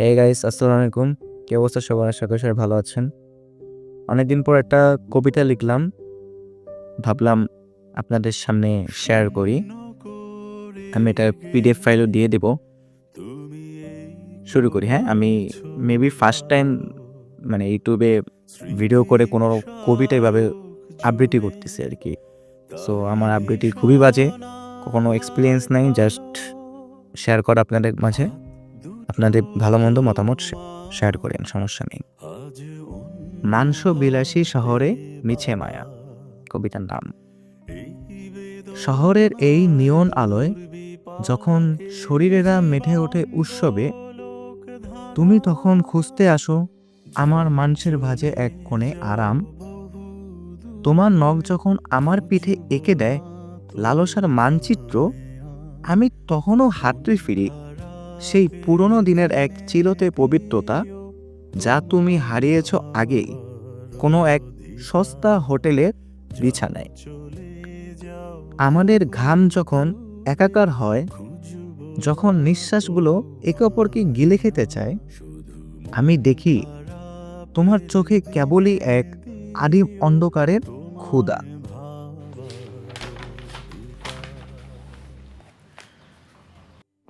এই গাইস, আসসালামু আলাইকুম। কি অবস্থা সবার? আশা করি সবাই ভালো আছেন। অনেকদিন পর একটা কবিতা লিখলাম, ভাবলাম আপনাদের সামনে শেয়ার করি। আমি এটা পিডিএফ ফাইলও দিয়ে দেব। শুরু করি। হ্যাঁ, আমি মেবি ফার্স্ট টাইম মানে ইউটিউবে ভিডিও করে কোনো কবিতা এভাবে আবৃত্তি করতেছি আর কি। সো আমার আবৃত্তি খুবই বাজে, কোনো এক্সপিরিয়েন্স নাই, জাস্ট শেয়ার করা আপনাদের মাঝে। আপনাদের ভালো মন্দ মতামত শেয়ার করেন, সমস্যা নেই। মাংস বিলাসী শহরে মিছে মায়া, কবিতার নাম। শহরের এই নিয়ন আলোয় যখন শরীরেরা মেঠে ওঠে উৎসবে, তুমি তখন খুঁজতে আসো আমার মাংসের ভাজে এক কোণে আরাম। তোমার নখ যখন আমার পিঠে এঁকে দেয় লালসার মানচিত্র, আমি তখনও হাঁটতে ফিরি সেই পুরনো দিনের এক চিরতে পবিত্রতা, যা তুমি হারিয়েছ আগেই কোনো এক সস্তা হোটেলের বিছানায়। আমাদের ঘাম যখন একাকার হয়, যখন নিঃশ্বাসগুলো একে অপরকে গিলে খেতে চায়, আমি দেখি তোমার চোখে কেবলই এক আদিম অন্ধকারের ক্ষুধা।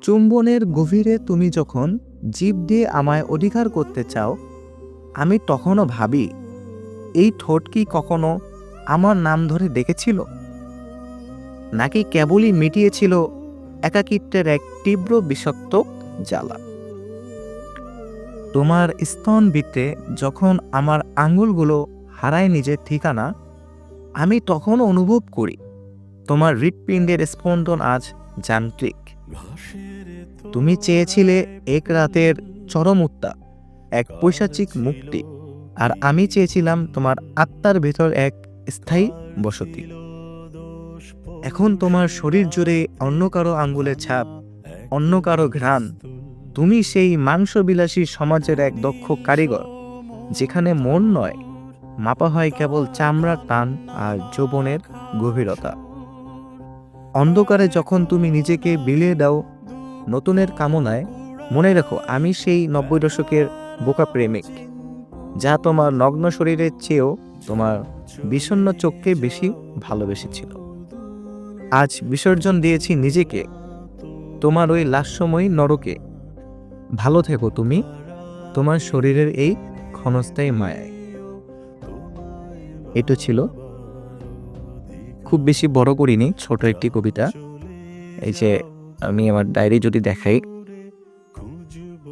চুম্বনের গভীরে তুমি যখন জিভ দিয়ে আমায় অধিকার করতে চাও, আমি তখনও ভাবি এই ঠোঁট কি কখনো আমার নাম ধরে ডেকেছিল, নাকি কেবলই মিটিয়েছিল একাকিত্বের এক তীব্র বিষাক্ত জ্বালা। তোমার স্তন বৃত্তে যখন আমার আঙুলগুলো হারায় নিজের ঠিকানা, আমি তখনও অনুভব করি তোমার হৃৎপিণ্ডের স্পন্দন আজ যান্ত্রিক। তুমি চেয়েছিলে এক রাতের চরম উত্তাপ, এক পৈশাচিক মুক্তি, আর আমি চেয়েছিলাম তোমার আত্মার ভেতর এক স্থায়ী বসতি। এখন তোমার শরীর জুড়ে অন্য কারো আঙ্গুলের ছাপ, অন্য কারো ঘ্রাণ। তুমি সেই মাংসবিলাসী সমাজের এক দক্ষ কারিগর, যেখানে মন নয়, মাপা হয় কেবল চামড়ার টান আর যৌবনের গভীরতা। অন্ধকারে যখন তুমি নিজেকে বিলিয়ে দাও নতুনের কামনায়, মনে রেখো আমি সেই 90 দশকের বোকা প্রেমিক, যা তোমার নগ্ন শরীরের চেয়েও তোমার বিষণ্ণ চোখকে বেশি ভালোবেসেছিল। আজ বিসর্জন দিয়েছি নিজেকে তোমার ওই লাস্যময়ী নরকে। ভালো থেকো তুমি তোমার শরীরের এই ক্ষণস্থায়ী মায়ায়। এটা ছিল, খুব বেশি বড় করিনি, ছোট একটি কবিতা। এই যে আমি আমার ডায়েরি যদি দেখাই,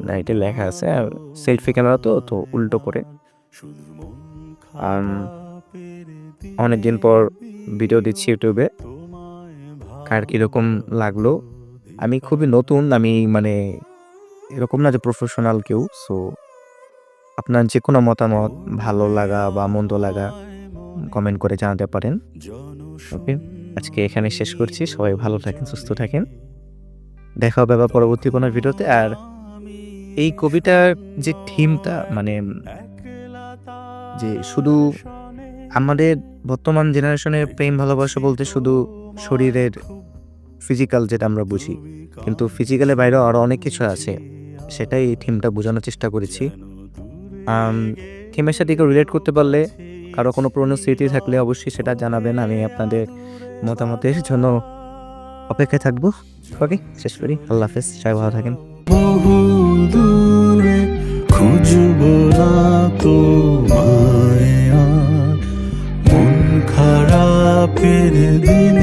ডায়েরিতে লেখা আছে, আর সেলফি ক্যামেরা তো উল্টো করে। অনেকদিন পর ভিডিও দিচ্ছি ইউটিউবে, কার কীরকম লাগলো। আমি খুবই নতুন, আমি মানে এরকম না যে প্রফেশনাল কেউ। সো আপনার যে কোনো মতামত, ভালো লাগা বা মন্দ লাগা, কমেন্ট করে জানাতে পারেন। ওকে, আজকে এখানে শেষ করছি। সবাই ভালো থাকেন, সুস্থ থাকেন। দেখা হবে আবার পরবর্তী কোনো ভিডিওতে। আর এই কবিতার যে থিমটা, মানে যে শুধু আমাদের বর্তমান জেনারেশনের প্রেম ভালোবাসা বলতে শুধু শরীরের ফিজিক্যাল যেটা আমরা বুঝি, কিন্তু ফিজিক্যালের বাইরেও আরও অনেক কিছু আছে, সেটাই এই থিমটা বোঝানোর চেষ্টা করেছি। থিমের সাথে কেউ রিলেট করতে পারলে, কারো কোনো পুরনো স্মৃতি থাকলে অবশ্যই সেটা জানাবেন। আমি আপনাদের মতামতের জন্য অপেক্ষায় থাকবো। ওকে, শেষ করি। আল্লাহ হাফেজ, সবাই ভালো থাকেন। বহু দূরে খুঁজব না তোমায় আর, মন খারাপের দিনে